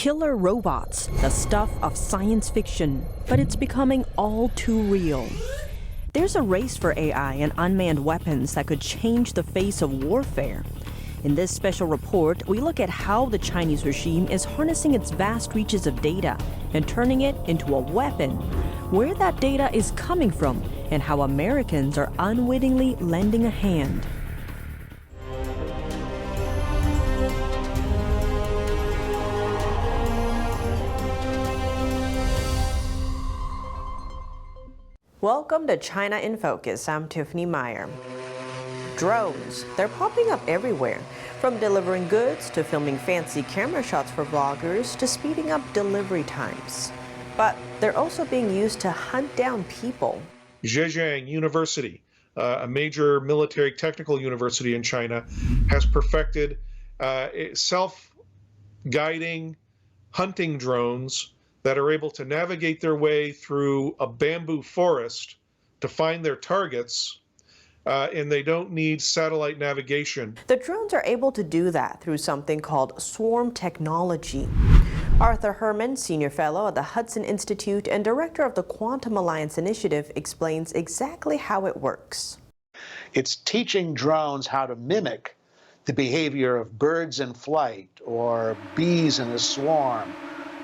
Killer robots, the stuff of science fiction, but it's becoming all too real. There's a race for AI and unmanned weapons that could change the face of warfare. In this special report, we look at how the Chinese regime is harnessing its vast reaches of data and turning it into a weapon, where that data is coming from, and how Americans are unwittingly lending a hand. Welcome to China in Focus. I'm Tiffany Meyer. Drones, they're popping up everywhere, from delivering goods to filming fancy camera shots for vloggers to speeding up delivery times. But they're also being used to hunt down people. Zhejiang University, a major military technical university in China, has perfected self-guiding hunting drones that are able to navigate their way through a bamboo forest to find their targets, and they don't need satellite navigation. The drones are able to do that through something called swarm technology. Arthur Herman, Senior Fellow at the Hudson Institute and Director of the Quantum Alliance Initiative, explains exactly how it works. It's teaching drones how to mimic the behavior of birds in flight or bees in a swarm,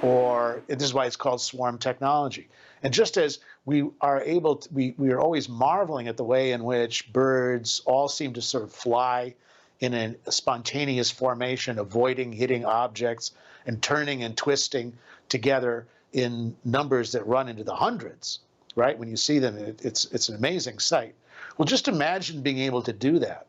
or this is why it's called swarm technology. And just as we are able to, we are always marveling at the way in which birds all seem to sort of fly in a spontaneous formation, avoiding hitting objects and turning and twisting together in numbers that run into the hundreds, right? When you see them, it's an amazing sight. Well, just imagine being able to do that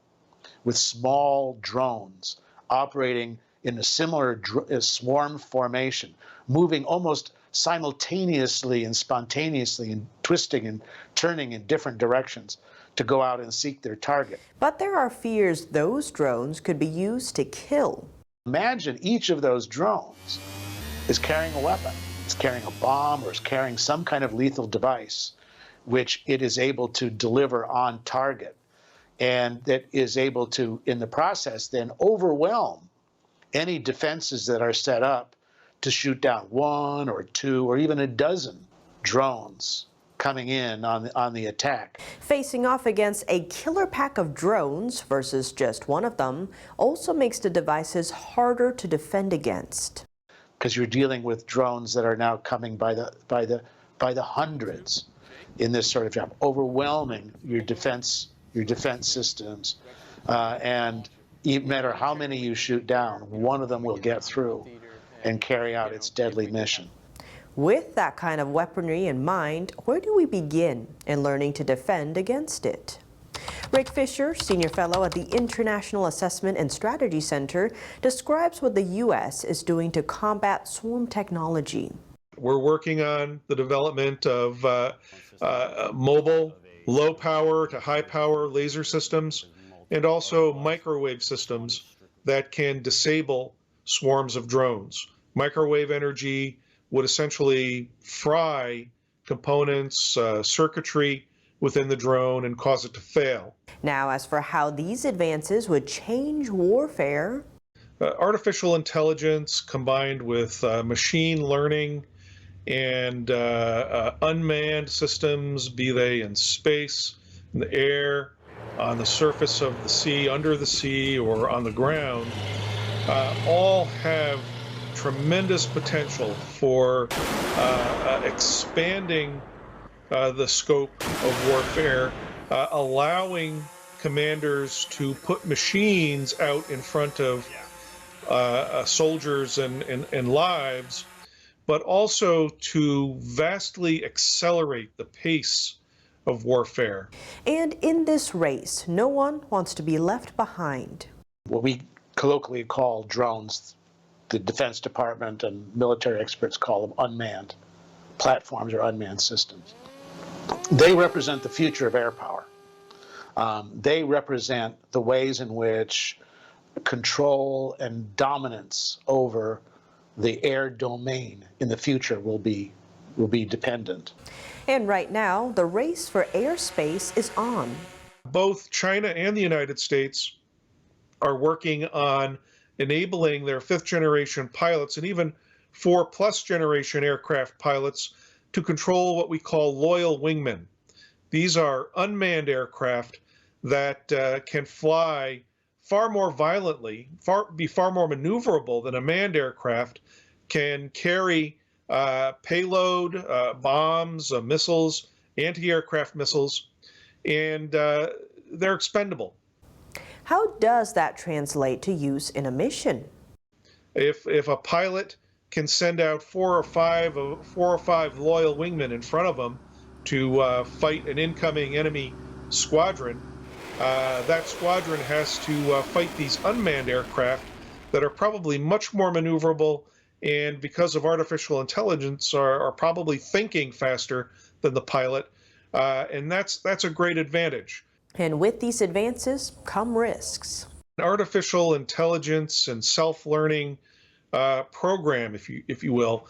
with small drones operating in a similar swarm formation, moving almost simultaneously and spontaneously and twisting and turning in different directions to go out and seek their target. But there are fears those drones could be used to kill. Imagine each of those drones is carrying a weapon. It's carrying a bomb or it's carrying some kind of lethal device which it is able to deliver on target, and that is able to, in the process, then overwhelm any defenses that are set up to shoot down one or two or even a dozen drones coming in on the attack. Facing off against a killer pack of drones versus just one of them also makes the devices harder to defend against. Because you're dealing with drones that are now coming by the hundreds in this sort of job, overwhelming your defense systems, and no matter how many you shoot down, one of them will get through and carry out its deadly mission. With that kind of weaponry in mind, where do we begin in learning to defend against it? Rick Fisher, Senior Fellow at the International Assessment and Strategy Center, describes what the U.S. is doing to combat swarm technology. We're working on the development of mobile, low power to high power laser systems, and also microwave systems that can disable swarms of drones. Microwave energy would essentially fry components, circuitry within the drone and cause it to fail. Now, as for how these advances would change warfare, artificial intelligence combined with machine learning and unmanned systems, be they in space, in the air, on the surface of the sea, under the sea, or on the ground, all have tremendous potential for expanding the scope of warfare, allowing commanders to put machines out in front of soldiers and lives, but also to vastly accelerate the pace of warfare. And in this race, no one wants to be left behind. What we colloquially call drones, the Defense Department and military experts call them unmanned platforms or unmanned systems. They represent the future of air power. They represent the ways in which control and dominance over the air domain in the future will be dependent. And right now, the race for airspace is on. Both China and the United States are working on enabling their fifth-generation pilots and even 4+ generation aircraft pilots to control what we call loyal wingmen. These are unmanned aircraft that can fly far more violently, be far more maneuverable than a manned aircraft, can carry payload, bombs, missiles, anti-aircraft missiles, and they're expendable. How does that translate to use in a mission? If a pilot can send out four or five loyal wingmen in front of them to fight an incoming enemy squadron, that squadron has to fight these unmanned aircraft that are probably much more maneuverable, and because of artificial intelligence are probably thinking faster than the pilot, and that's a great advantage. And with these advances come risks. Artificial intelligence and self-learning program, if you will,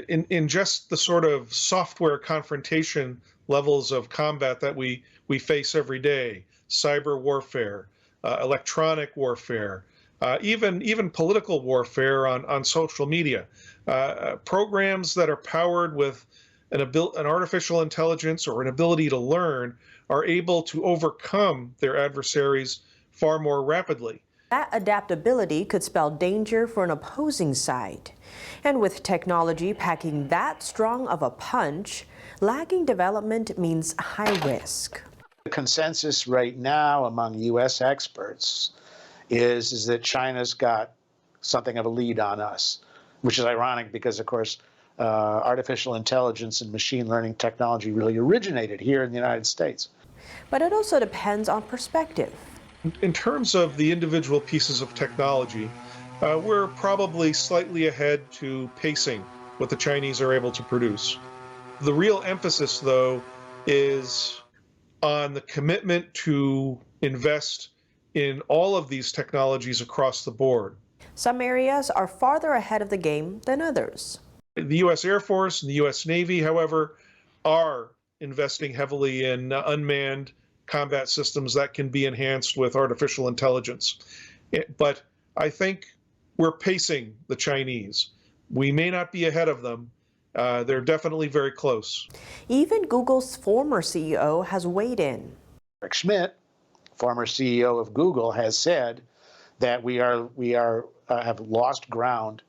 in just the sort of software confrontation levels of combat that we face every day, cyber warfare, electronic warfare, even political warfare on social media, programs that are powered with an artificial intelligence or an ability to learn are able to overcome their adversaries far more rapidly. That adaptability could spell danger for an opposing side. And with technology packing that strong of a punch, lagging development means high risk. The consensus right now among U.S. experts is that China's got something of a lead on us, which is ironic because, of course, artificial intelligence and machine learning technology really originated here in the United States. But it also depends on perspective. In terms of the individual pieces of technology, we're probably slightly ahead to pacing what the Chinese are able to produce. The real emphasis, though, is on the commitment to invest in all of these technologies across the board. Some areas are farther ahead of the game than others. The U.S. Air Force and the U.S. Navy, however, are investing heavily in unmanned combat systems that can be enhanced with artificial intelligence. But I think we're pacing the Chinese. We may not be ahead of them. They're definitely very close. Even Google's former CEO has weighed in. Eric Schmidt, former CEO of Google, has said that we have lost ground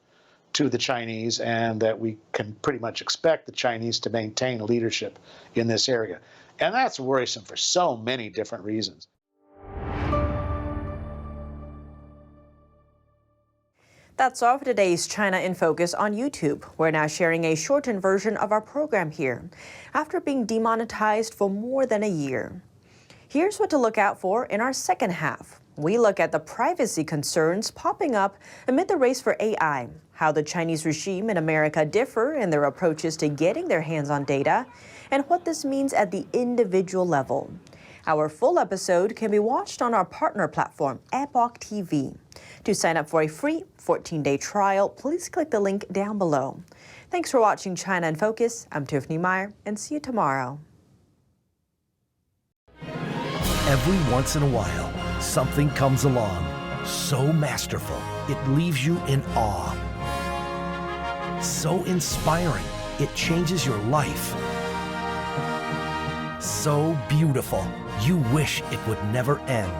to the Chinese and that we can pretty much expect the Chinese to maintain leadership in this area. And that's worrisome for so many different reasons. That's all for today's China in Focus on YouTube. We're now sharing a shortened version of our program here, after being demonetized for more than a year. Here's what to look out for in our second half. We look at the privacy concerns popping up amid the race for AI, how the Chinese regime and America differ in their approaches to getting their hands on data, and what this means at the individual level. Our full episode can be watched on our partner platform, Epoch TV. To sign up for a free 14-day trial, please click the link down below. Thanks for watching China in Focus. I'm Tiffany Meyer, and see you tomorrow. Every once in a while, something comes along so masterful, it leaves you in awe. So inspiring, it changes your life. So beautiful, you wish it would never end.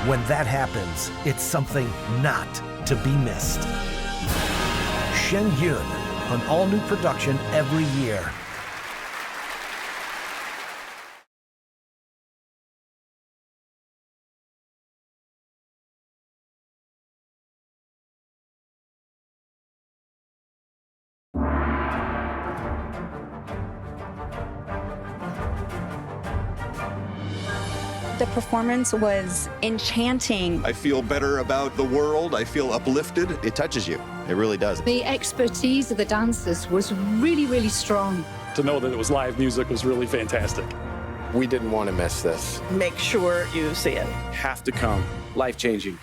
When that happens, it's something not to be missed. Shen Yun, an all-new production every year. The performance was enchanting. I feel better about the world. I feel uplifted. It touches you. It really does. The expertise of the dancers was really, really strong. To know that it was live music was really fantastic. We didn't want to miss this. Make sure you see it. Have to come. Life-changing.